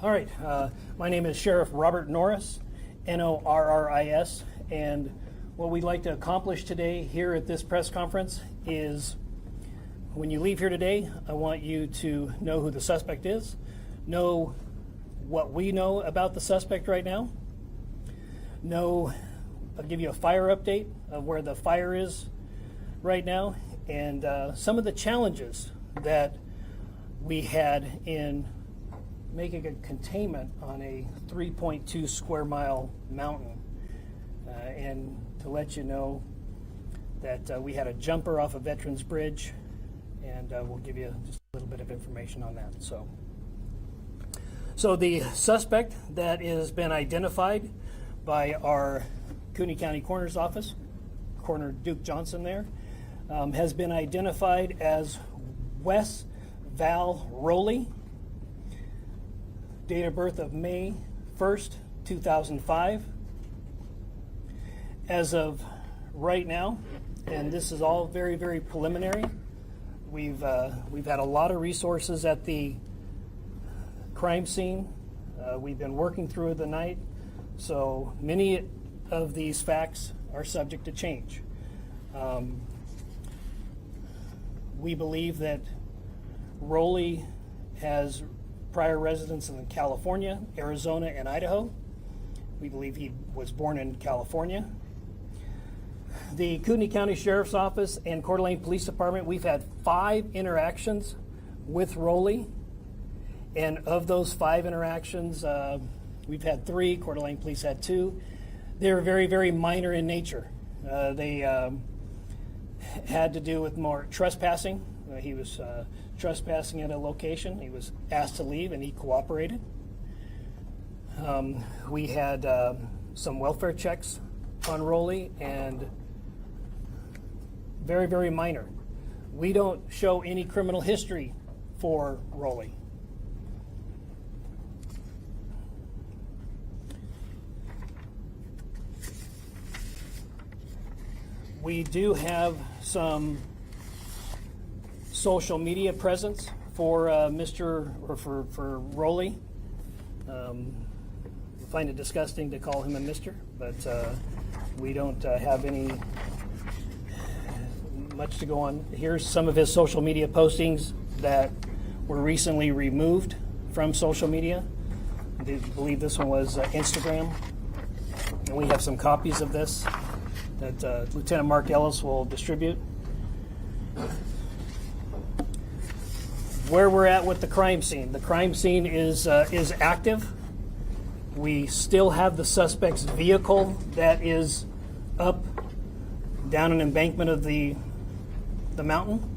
All right, my name is Sheriff Robert Norris, Norris, and what we'd like to accomplish today here at this press conference is when you leave here today, I want you to know who the suspect is, know what we know about the suspect right now, I'll give you a fire update of where the fire is right now, and some of the challenges that we had in making a containment on a 3.2 square mile mountain, and to let you know that we had a jumper off a Veterans Bridge, and we'll give you just a little bit of information on that. So the suspect that has been identified by our Kootenai County Coroner's Office, Coroner Duke Johnson there, has been identified as Wes Val Rowley, date of birth of May 1st, 2005. As of right now, and this is all very, very preliminary, we've had a lot of resources at the crime scene. We've been working through the night, so many of these facts are subject to change. We believe that Rowley has prior residence in California, Arizona, and Idaho. We believe he was born in California. The Kootenai County Sheriff's Office and Coeur d'Alene Police Department, we've had 5 interactions with Rowley, and of those 5 interactions, we've had 3, Coeur d'Alene Police had 2. They were very, very minor in nature. They had to do with more trespassing. He was trespassing at a location. He was asked to leave, and he cooperated. We had some welfare checks on Rowley, and very, very minor. We don't show any criminal history for Rowley. We do have some social media presence for for Rowley. I find it disgusting to call him a Mr., but we don't have any much to go on. Here's some of his social media postings that were recently removed from social media. I believe this one was Instagram, and we have some copies of this that Lieutenant Mark Ellis will distribute. Where we're at with the crime scene. The crime scene is active. We still have the suspect's vehicle that is up down an embankment of the mountain.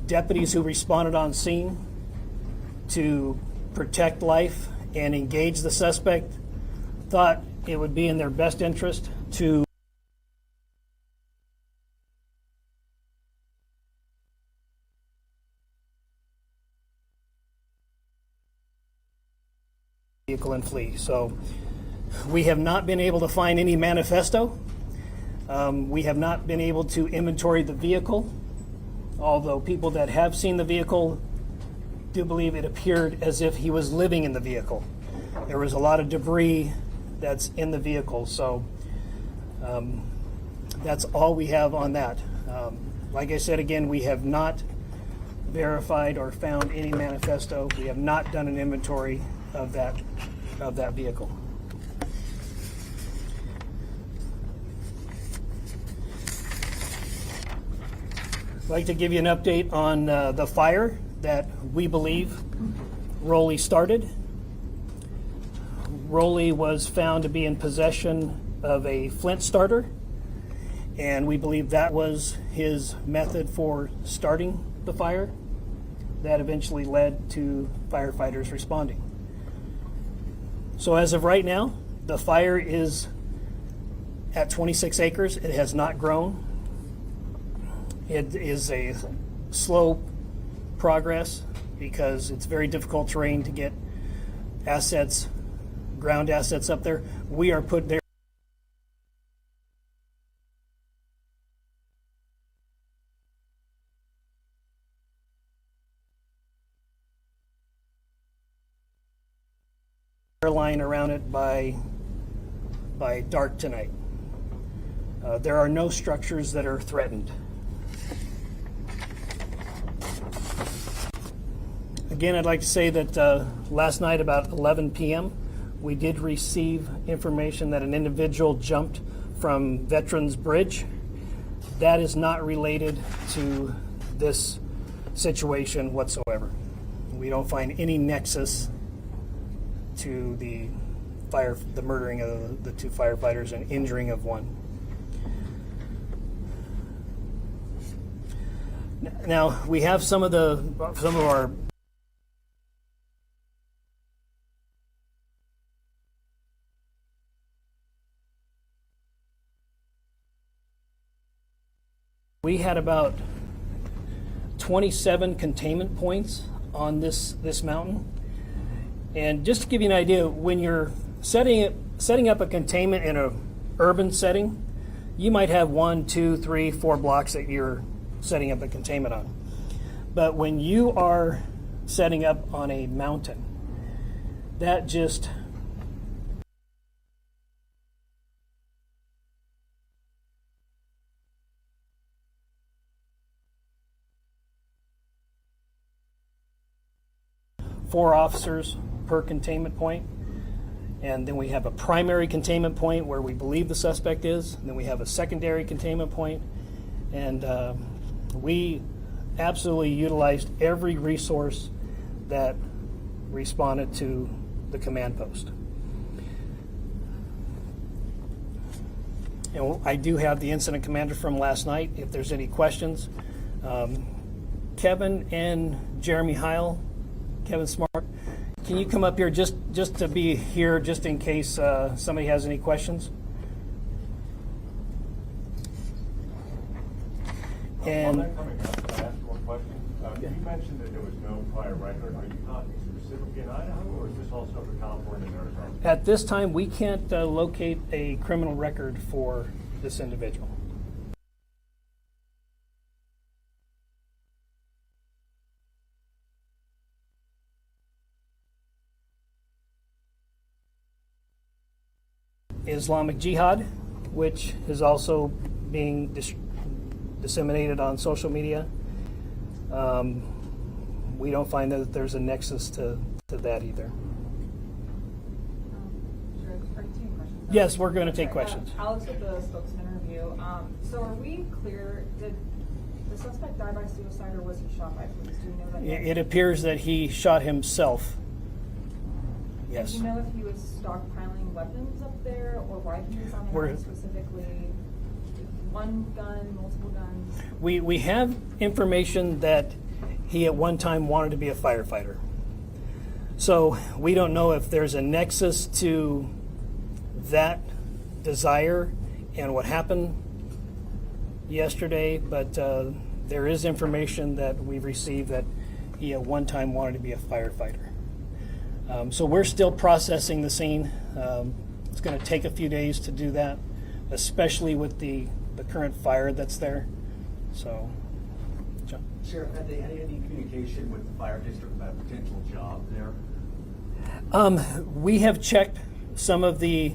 Deputies who responded on scene to protect life and engage the suspect thought it would be in their best interest to vehicle and flee. So we have not been able to find any manifesto. We have not been able to inventory the vehicle, although people that have seen the vehicle do believe it appeared as if he was living in the vehicle. There was a lot of debris that's in the vehicle, so that's all we have on that. Like I said again, we have not verified or found any manifesto. We have not done an inventory of that vehicle. I'd like to give you an update on the fire that we believe Rowley started. Rowley was found to be in possession of a flint starter, and we believe that was his method for starting the fire. That eventually led to firefighters responding. So as of right now, the fire is at 26 acres. It has not grown. It is a slow progress because it's very difficult terrain to get assets, ground assets up there. We are put there. line around it by dark tonight. There are no structures that are threatened. Again, I'd like to say that last night about 11 p.m. we did receive information that an individual jumped from Veterans Bridge. That is not related to this situation whatsoever. We don't find any nexus to the murdering of the two firefighters and injuring of one. Now we have some of our we had about 27 containment points on this mountain. And just to give you an idea, when you're setting up a containment in an urban setting, you might have 1, 2, 3, 4 blocks that you're setting up a containment on. But when you are setting up on a mountain, that just four officers per containment point, and then we have a primary containment point where we believe the suspect is, and then we have a secondary containment point, and we absolutely utilized every resource that responded to the command post. And I do have the incident commander from last night if there's any questions. Kevin and Jeremy Heil, Kevin Smart, can you come up here just to be here just in case somebody has any questions? And on that coming up, can I ask one question? You mentioned that there was no prior record. Are you talking specifically in Idaho, or is this also for California and Arizona? At this time, we can't locate a criminal record for this individual. Islamic Jihad, which is also being disseminated on social media. We don't find that there's a nexus to that either. Sure. Are you taking questions? Yes, we're going to take questions. Alex with the spokesman review. So are we clear, did the suspect die by suicide or was he shot by police? Do you know that yet? It appears that he shot himself. Yes. Do you know if he was stockpiling weapons up there or why he was on the ground specifically? One gun, multiple guns? We have information that he at one time wanted to be a firefighter. So we don't know if there's a nexus to that desire and what happened yesterday, but there is information that we've received that he at one time wanted to be a firefighter. So we're still processing the scene. It's going to take a few days to do that, especially with the current fire that's there. So, John. Sheriff, had they had any communication with the fire district about a potential job there? We have checked some of the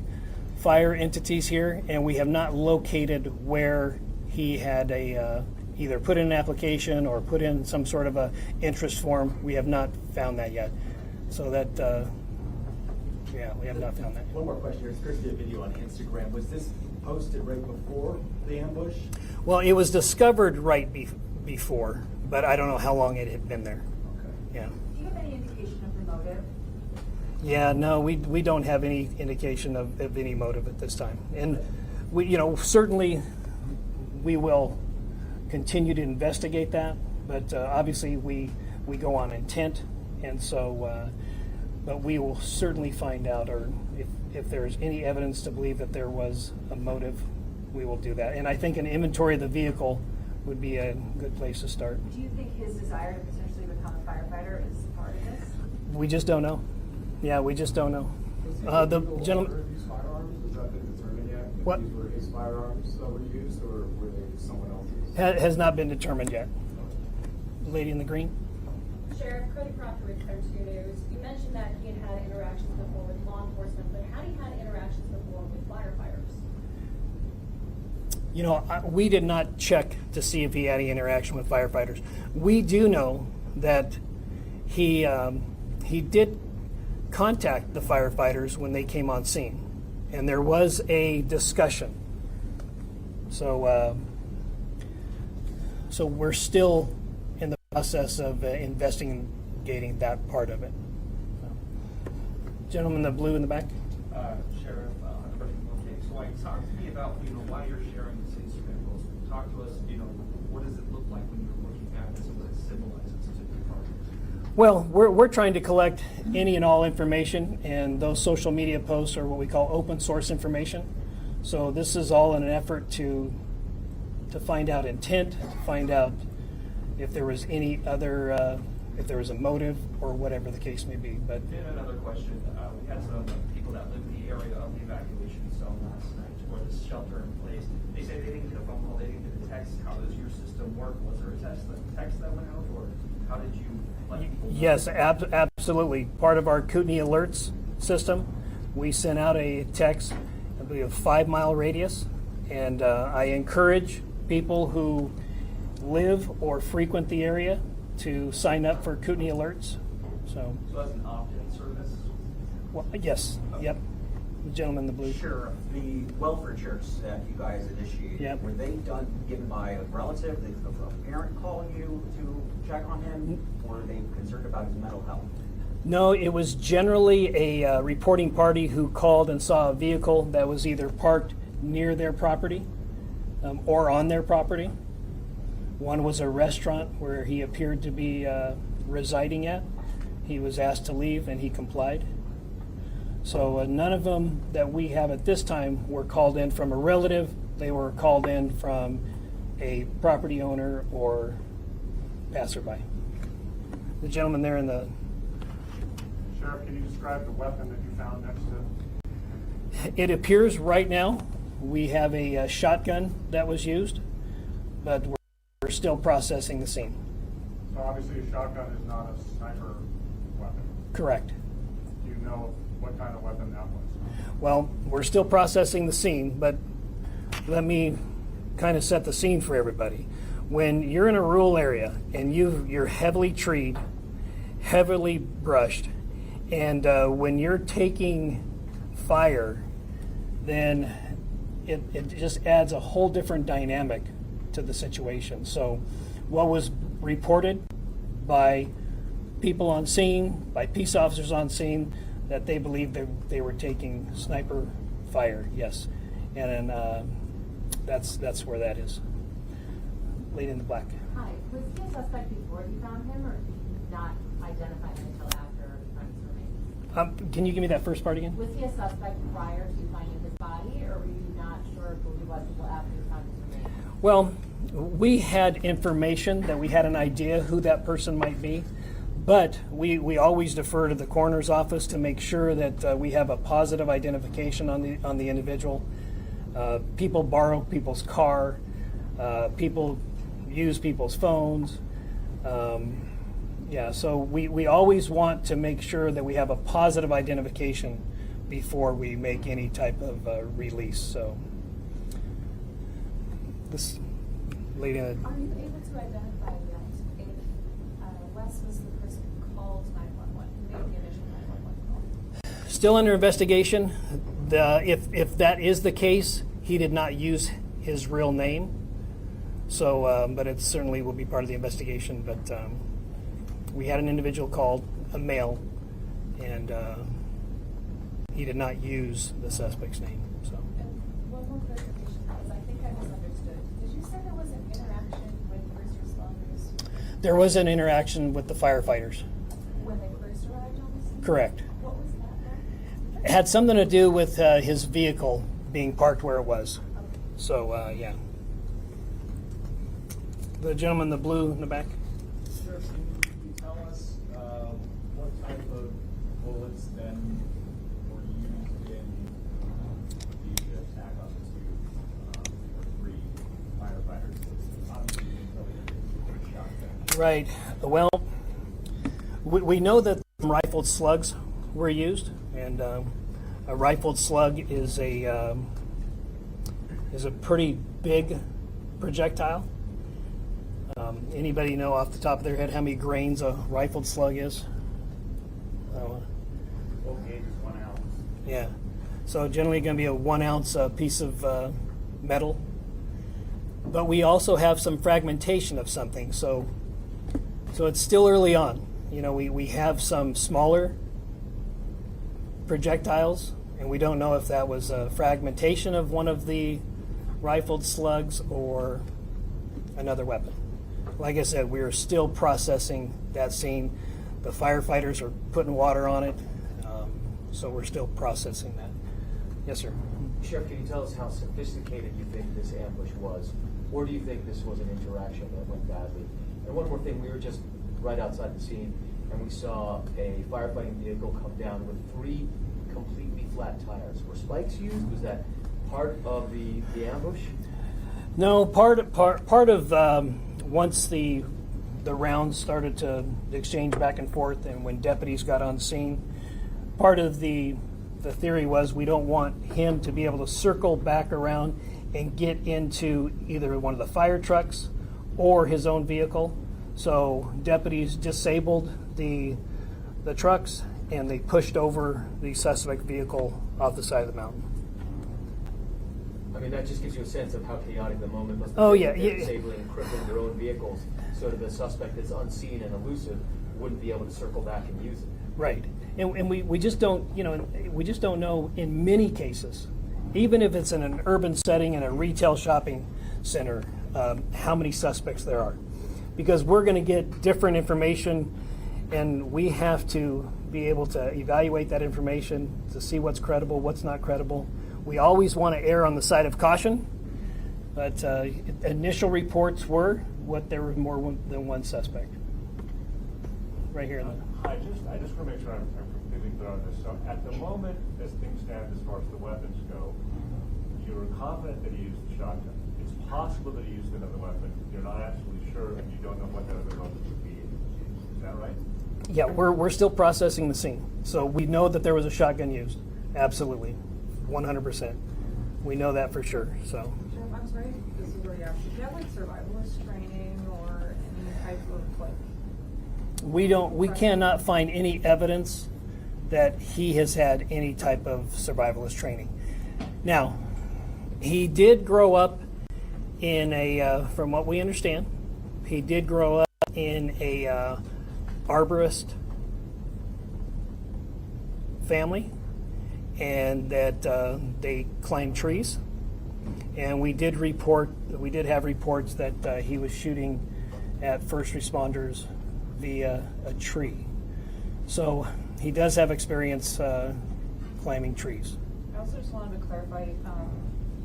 fire entities here, and we have not located where he had either put in an application or put in some sort of a interest form. We have not found that yet. So that, we have not found that. One more question. There's currently a video on Instagram. Was this posted right before the ambush? Well, it was discovered right before, but I don't know how long it had been there. Okay. Yeah. Do you have any indication of the motive? Yeah, no, we don't have any indication of any motive at this time. And we, certainly we will continue to investigate that, but obviously we go on intent, and so, but we will certainly find out, or if there's any evidence to believe that there was a motive, we will do that. And I think an inventory of the vehicle would be a good place to start. Do you think his desire to potentially become a firefighter is part of this? We just don't know. Yeah, we just don't know. The gentleman. These firearms, has that been determined yet? If What? these were his firearms that were used, or were they someone else's? Has not been determined yet. The lady in the green. Sheriff Cody Proctor with Clear 2 News. You mentioned that he had had interactions before with law enforcement, but had he had interactions before with firefighters? You know, we did not check to see if he had any interaction with firefighters. We do know that he did contact the firefighters when they came on scene, and there was a discussion. So, so we're still in the process of investigating that part of it. So, gentleman in the blue in the back. Sheriff, okay, so talk to me about, why you're sharing this Instagram post. Talk to us, what does it look like when you're looking at this and what it symbolizes to the department? Well, we're trying to collect any and all information, and those social media posts are what we call open source information. So this is all in an effort to find out intent, to find out if there was any other, if there was a motive or whatever the case may be. But Then another question, we had some people that live in the area of the evacuation zone last night, or this shelter in place. They say they didn't get a phone call, they didn't get a text. How does your system work? Was there a text that went out, or how did you let people know? yes, absolutely. Part of our Kootenai alerts system, we sent out a text, I believe, a 5-mile radius, and I encourage people who live or frequent the area to sign up for Kootenai alerts. So, that's an opt-in service? well, yes, yep. The gentleman in the blue. Sure. The welfare checks that you guys initiated, Yep. were they given by a relative? Did a parent call you to check on him? Or were they concerned about his mental health? No, it was generally a reporting party who called and saw a vehicle that was either parked near their property or on their property. One was a restaurant where he appeared to be residing at. He was asked to leave and he complied. So none of them that we have at this time were called in from a relative. They were called in from a property owner or passerby. The gentleman there in the... Sheriff, can you describe the weapon that you found next to? It appears right now we have a shotgun that was used, but we're still processing the scene. So obviously a shotgun is not a sniper weapon. Correct. Do you know what kind of weapon that was? Well, we're still processing the scene, but let me kind of set the scene for everybody. When you're in a rural area and you're heavily treed, heavily brushed, and when you're taking fire, then it just adds a whole different dynamic to the situation. So what was reported by people on scene, by peace officers on scene, that they believed they were taking sniper fire, yes. And that's where that is. Lady in the black. Hi, was he a suspect before you found him, or did you not identify him until after crimes were made? Can you give me that first part again? Was he a suspect prior to finding his body, or were you not sure who he was until after the crimes were made? Well, we had information that we had an idea who that person might be, but we always defer to the coroner's office to make sure that we have a positive identification on the individual. People borrow people's car, people use people's phones. Yeah, so we always want to make sure that we have a positive identification before we make any type of release. So this lady in the... Are you able to identify that if Wes was the person who called 911, who made the initial 911 call? Still under investigation. If that is the case, he did not use his real name. So, but it certainly will be part of the investigation. But we had an individual called, a male, and he did not use the suspect's name. So. And one more clarification, because I think I misunderstood. Did you say there was an interaction with first responders There was an interaction with the firefighters. when they first arrived on the scene? Correct. What was that then? It had something to do with his vehicle being parked where it was. So, yeah. The gentleman in the blue in the back. Sir, can you tell us what type of bullets then were used in the attack on the two or three firefighters? Obviously, you can tell me that they were shot. Right. Well, we know that rifled slugs were used, and a rifled slug is a pretty big projectile. Anybody know off the top of their head how many grains a rifled slug is? Okay, just 1 ounce. Yeah. So generally going to be a 1 ounce piece of metal. But we also have some fragmentation of something. So it's still early on. You know, we have some smaller projectiles, and we don't know if that was a fragmentation of one of the rifled slugs or another weapon. Like I said, we're still processing that scene. The firefighters are putting water on it, so we're still processing that. Yes, sir. Sheriff, can you tell us how sophisticated you think this ambush was? Or do you think this was an interaction that went badly? And one more thing, we were just right outside the scene, and we saw a firefighting vehicle come down with 3 completely flat tires. Were spikes used? Was that part of the ambush? No, part of once the rounds started to exchange back and forth, and when deputies got on scene, part of the theory was we don't want him to be able to circle back around and get into either one of the fire trucks or his own vehicle. So deputies disabled the trucks, and they pushed over the suspect vehicle off the side of the mountain. I mean, that just gives you a sense of how chaotic the moment must have Oh, been. yeah, They're yeah. disabling and crippling their own vehicles so that the suspect that's unseen and elusive wouldn't be able to circle back and use it. Right, and we just don't, you know, we just don't know in many cases, even if it's in an urban setting in a retail shopping center, how many suspects there are, because we're going to get different information, and we have to be able to evaluate that information to see what's credible, what's not credible. We always want to err on the side of caution, but initial reports were what there were more than one suspect. Right here in the. I just want to make sure I'm completely clear on this. So at the moment, as things stand, as far as the weapons go, you're confident that he used a shotgun. It's possible that he used another weapon. You're not absolutely sure, and you don't know what that other weapon would be. Is that right? Yeah, we're still processing the scene. So we know that there was a shotgun used. Absolutely. 100%. We know that for sure. So. Sheriff, I'm sorry, this is where you asked. Did you have like survivalist training or any type of like? We cannot find any evidence that he has had any type of survivalist training. Now, he did grow up in a, from what we understand, he did grow up in a arborist family, and that they climbed trees. And we did have reports that he was shooting at first responders via a tree. So he does have experience climbing trees. I also just wanted to clarify,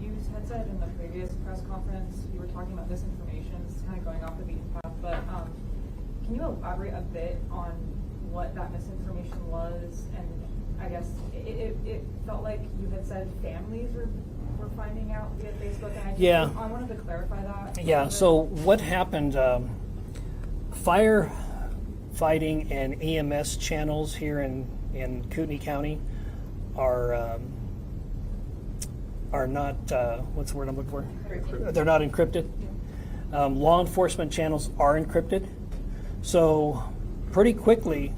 you had said in the previous press conference, you were talking about misinformation. This is kind of going off the beaten path, but can you elaborate a bit on what that misinformation was? And I guess it felt like you had said families were finding out via Facebook, and I wanted to clarify that. Yeah, so what happened, firefighting and EMS channels here in Kootenai County are not, what's the word I'm looking for? Encrypted. They're not encrypted. Law enforcement channels are encrypted. So pretty quickly,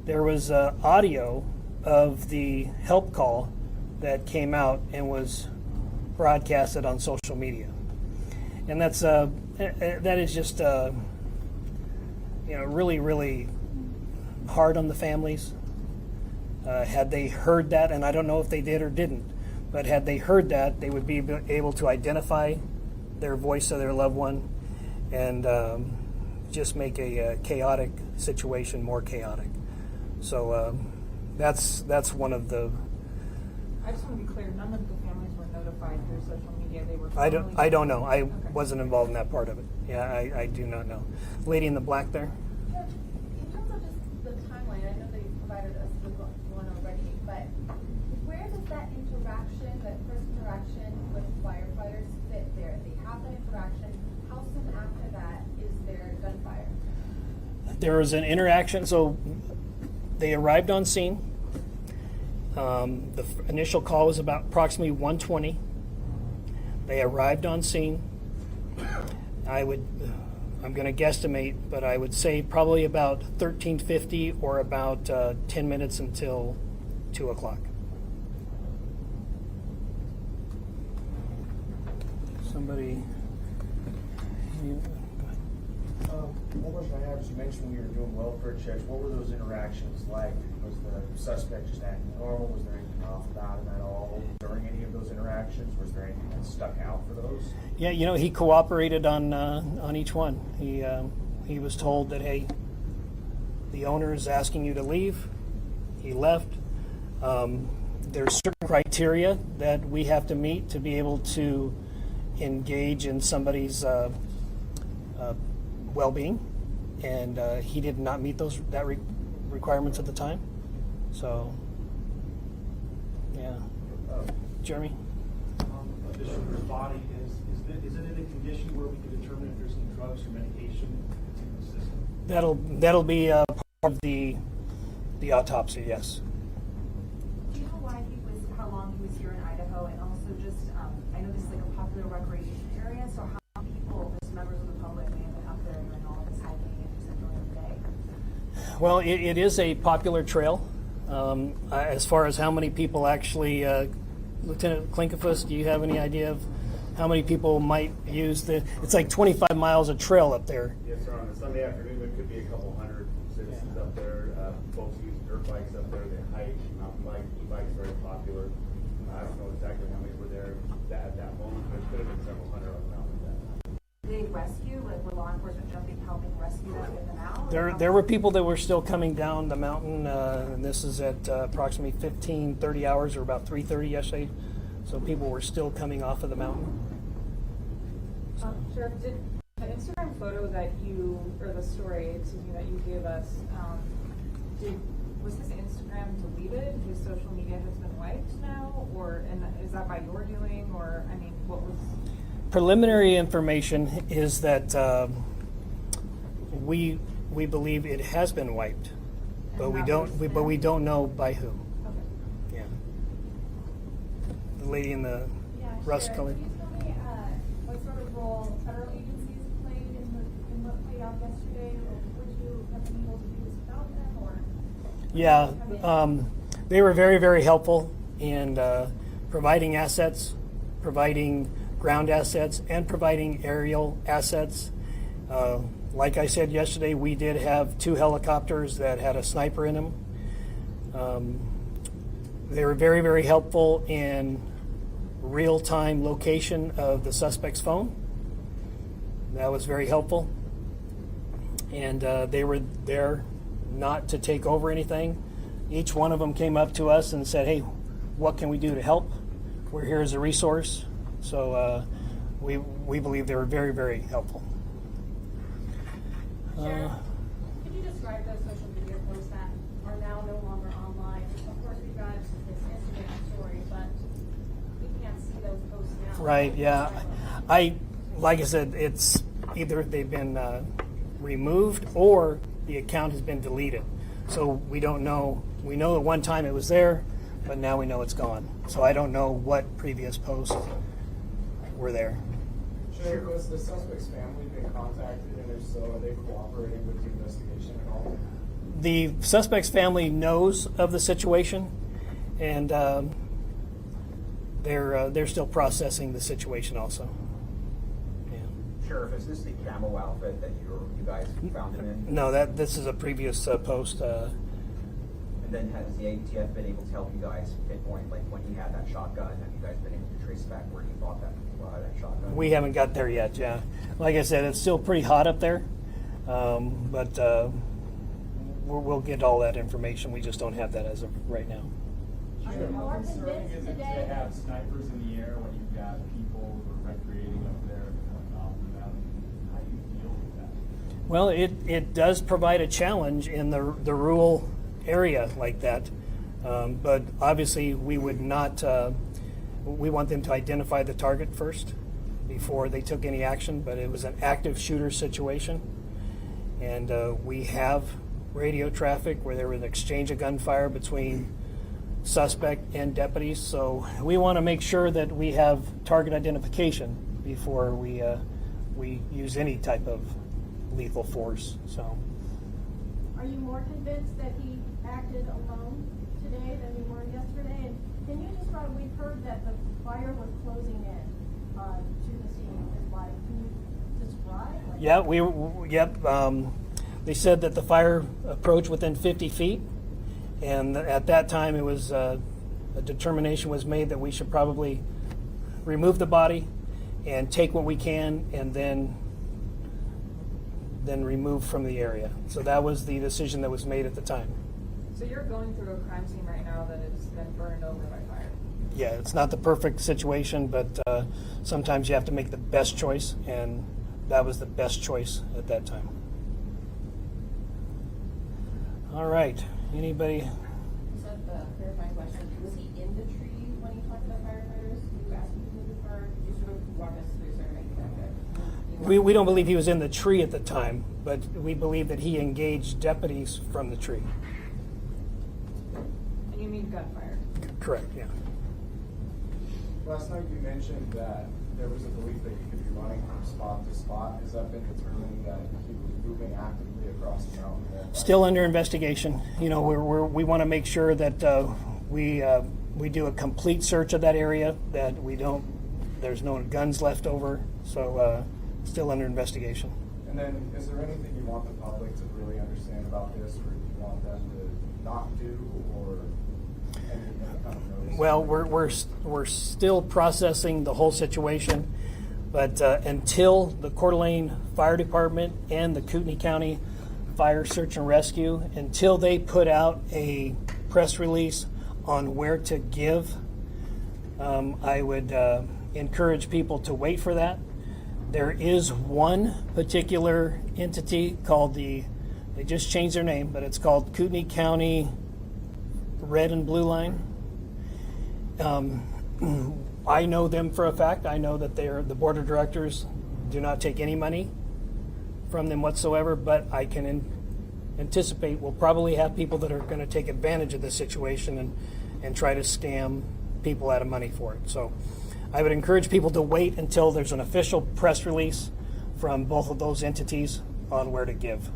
there was audio of the help call that came out and was broadcasted on social media. And that is just really, really hard on the families. Had they heard that, and I don't know if they did or didn't, but had they heard that, they would be able to identify their voice of their loved one and just make a chaotic situation more chaotic. So that's one of the. I just want to be clear, none of the families were notified through social media. They were. I don't know. I Okay. wasn't involved in that part of it. Yeah, I do not know. Lady in the black there. In terms of just the timeline, I know that you provided us with one already, but where does that interaction, that first interaction with firefighters fit there? They have that interaction. How soon after that is there gunfire? There was an interaction. So They arrived on scene. The initial call was about approximately 1:20. They arrived on scene. I'm going to guesstimate, but I would say probably about 13:50 or about 10 minutes until 2 o'clock. Somebody. One question I have is, you mentioned we were doing welfare checks. What were those interactions like? Was the suspect just acting normal? Was there anything off about him at all during any of those interactions? Was there anything that stuck out for those? Yeah, he cooperated on each one. He was told that, hey, the owner is asking you to leave. He left. There's certain criteria that we have to meet to be able to engage in somebody's well-being, and he did not meet those requirements at the time. So, yeah. Jeremy? The shooter's body, is it in a condition where we can determine if there's any drugs or medication in the system? That'll be part of the autopsy. Yes. Do you know how long he was here in Idaho, and also just I know this is like a popular recreation area, so how many people, just members of the public, may have been up there during all of this hiking and just enjoying the day? Well, it is a popular trail. As far as how many people actually, Lieutenant Klinkefus, do you have any idea of how many people might use it's like 25 miles of trail up there. Yes, sir. On a Sunday afternoon, there could be a couple hundred citizens up there. Folks use dirt bikes up there. They hike, mountain bike, e-bikes, very popular. I don't know exactly how many were there at that moment, but it could have been several hundred on the mountain at that time. Did they rescue? Like, were law enforcement helping rescue them, get them out? There were people that were still coming down the mountain, and this is at approximately 30 hours, or about 3:30 yesterday. So people were still coming off of the mountain. Sheriff, did the Instagram photo that or the story, that you gave us, was his Instagram deleted? His social media has been wiped now, and is that by your doing, or what was? Preliminary information is that we believe it has been wiped, but we don't know by who. Okay. Yeah. The lady in the rust color. Can you tell me what sort of role federal agencies played in what played out yesterday? Or would you have been able to do this without them? Or Yeah, they were very, very helpful in providing assets, providing ground assets, and providing aerial assets. Like I said yesterday, we did have 2 helicopters that had a sniper in them. They were very, very helpful in real-time location of the suspect's phone. That was very helpful. And they were there not to take over anything. Each one of them came up to us and said, hey, what can we do to help? We're here as a resource. So we believe they were very, very helpful. Sheriff, could you describe those social media posts that are now no longer online? Of course, we've got this Instagram story, but we can't see those posts now. Right, yeah. Like I said, it's either they've been removed or the account has been deleted. So we don't know. We know at one time it was there, but now we know it's gone. So I don't know what previous posts were there. Sheriff, has the suspect's family been contacted, and if so, are they cooperating with the investigation at all? The suspect's family knows of the situation, and they're still processing the situation also. Yeah. Sheriff, is this the camo outfit that you guys found him in? No, this is a previous post. And then has the ATF been able to help you guys pinpoint, like when he had that shotgun? Have you guys been able to trace back where he bought that shotgun? We haven't got there yet, yeah. Like I said, it's still pretty hot up there, but we'll get all that information. We just don't have that as of right now. Are you more How concerning convinced is it to today? have snipers in the air when you've got people who are recreating up there going off the mountain? How do you deal with that? Well, it does provide a challenge in the rural area like that, but obviously we would not. We want them to identify the target first before they took any action. But it was an active shooter situation, and we have radio traffic where there was an exchange of gunfire between suspect and deputies. So we want to make sure that we have target identification before we use any type of lethal force. So. Are you more convinced that he acted alone today than you were yesterday? And can you describe, we've heard that the fire was closing in to the scene of his life. Can you describe? Yeah, they said that the fire approached within 50 feet. And at that time, it was a determination was made that we should probably remove the body and take what we can and then remove from the area. So that was the decision that was made at the time. So you're going through a crime scene right now that has been burned over by fire. Yeah, it's not the perfect situation, but sometimes you have to make the best choice, and that was the best choice at that time. All right, anybody? So the clarifying question, was he in the tree when he talked about firefighters? You asked him to move or could you sort of walk us through sort of making that? We don't believe he was in the tree at the time, but we believe that he engaged deputies from the tree. And you mean gunfire? Correct, yeah. Last night you mentioned that there was a belief that he could be running from spot to spot. Has that been determined that he was moving actively across the mountain there? Still under investigation. You know, we want to make sure that we do a complete search of that area, that there's no guns left over. So still under investigation. And then, is there anything you want the public to really understand about this, or do you want them to not do, or any kind of notice? Well, we're still processing the whole situation, but until the Coeur d'Alene Fire Department and the Kootenai County Fire Search and Rescue, until they put out a press release on where to give, I would encourage people to wait for that. There is one particular entity called they just changed their name, but it's called Kootenai County Red and Blue Line. I know them for a fact. I know that the board of directors do not take any money from them whatsoever, but I can anticipate we'll probably have people that are going to take advantage of this situation and try to scam people out of money for it. So I would encourage people to wait until there's an official press release from both of those entities on where to give.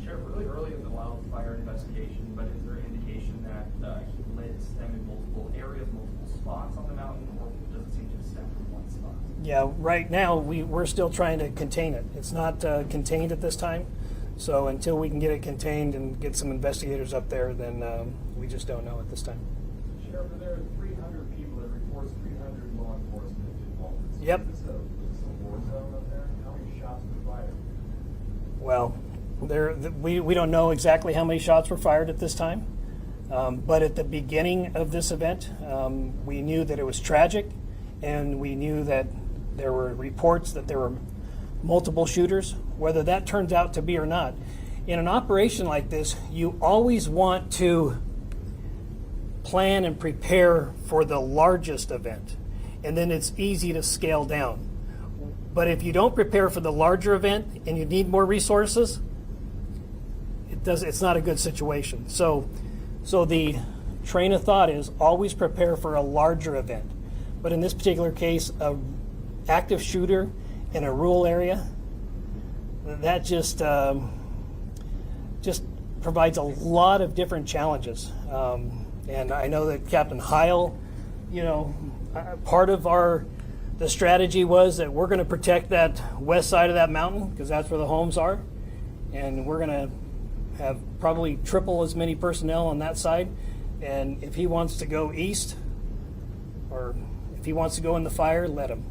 Sheriff, really early in the wildfire investigation, but is there an indication that he lit them in multiple areas, multiple spots on the mountain, or does it seem to stem from one spot? Yeah, right now we're still trying to contain it. It's not contained at this time. So until we can get it contained and get some investigators up there, then we just don't know at this time. Sheriff, are there 300 people that reports 300 law enforcement involvement? Yep. Is this a war zone up there? How many shots were fired? Well, we don't know exactly how many shots were fired at this time, but at the beginning of this event, we knew that it was tragic, and we knew that there were reports that there were multiple shooters. Whether that turns out to be or not, in an operation like this, you always want to plan and prepare for the largest event, and then it's easy to scale down. But if you don't prepare for the larger event and you need more resources, it's not a good situation. So the train of thought is always prepare for a larger event. But in this particular case, a active shooter in a rural area, that just provides a lot of different challenges. And I know that Captain Heil, part of the strategy was that we're going to protect that west side of that mountain because that's where the homes are, and we're going to have probably triple as many personnel on that side. And if he wants to go east, or if he wants to go in the fire, let him.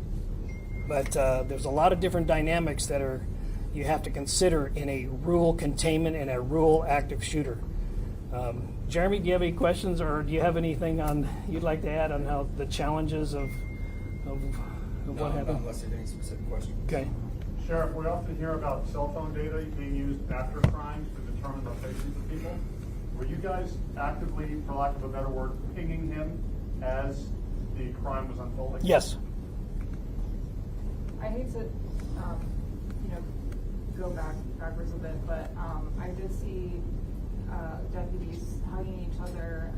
But there's a lot of different dynamics that you have to consider in a rural containment and a rural active shooter. Jeremy, do you have any questions, or do you have anything you'd like to add on how the challenges of what happened? Unless there's any specific question. Okay. Sheriff, we often hear about cell phone data being used after crimes to determine locations of people. Were you guys actively, for lack of a better word, pinging him as the crime was unfolding? Yes. I hate to, go backwards a bit, but I did see deputies hugging each other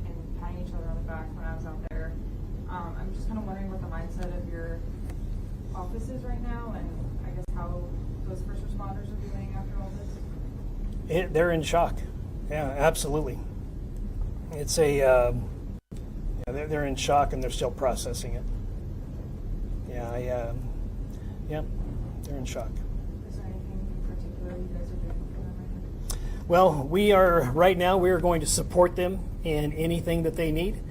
and patting each other on the back when I was out there. I'm just kind of wondering what the mindset of your office is right now, and I guess how those first responders are doing after all this. They're in shock. Yeah, absolutely. It's a they're in shock and they're still processing it. Yeah, they're in shock. Is there anything in particular you guys are doing for them right now? Well, we are going to support them in anything that they need.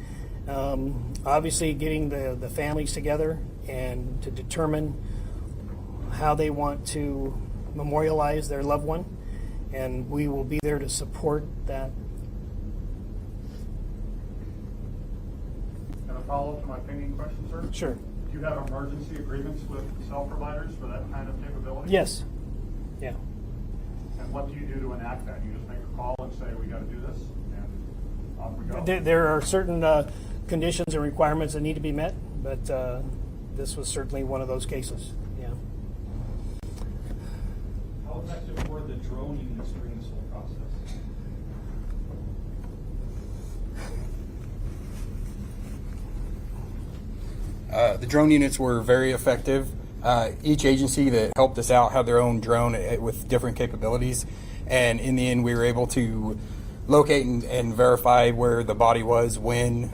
Obviously, getting the families together and to determine how they want to memorialize their loved one, and we will be there to support that. And a follow-up to my pinging question, sir? Sure. Do you have emergency agreements with cell providers for that kind of capability? Yes. Yeah. And what do you do to enact that? You just make a call and say, we got to do this, and off we go? There are certain conditions and requirements that need to be met, but this was certainly one of those cases. Yeah. How effective were the drone units during this whole process? The drone units were very effective. Each agency that helped us out had their own drone with different capabilities, and in the end we were able to locate and verify where the body was when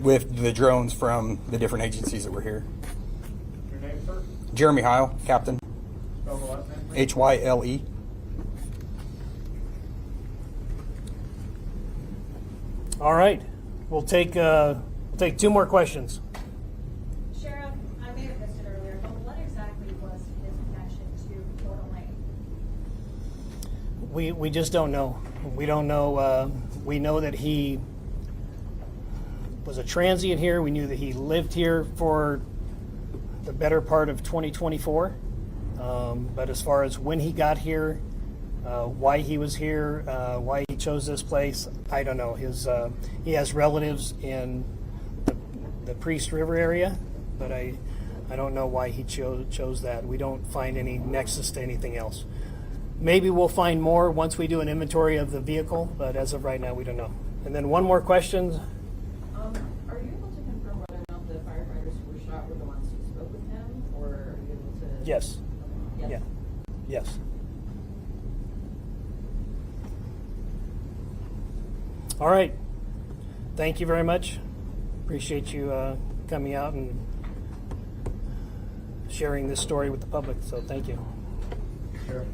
with the drones from the different agencies that were here. Your name, sir? Jeremy Heil, Captain. Spell the last name, please. H-Y-L-E. All right. We'll take two more questions. Sheriff, I may have missed it earlier, but what exactly was his connection to Kootenai? We just don't know. We don't know. We know that he was a transient here. We knew that he lived here for the better part of 2024. But as far as when he got here, why he was here, why he chose this place, I don't know. He has relatives in the Priest River area, but I don't know why he chose that. We don't find any nexus to anything else. Maybe we'll find more once we do an inventory of the vehicle, but as of right now, we don't know. And then one more question. Are you able to confirm whether or not the firefighters who were shot were the ones who spoke with him, or are you able to? Yes. Yes. Yeah. Yes. All right. Thank you very much. Appreciate you coming out and sharing this story with the public. So thank you. Sure.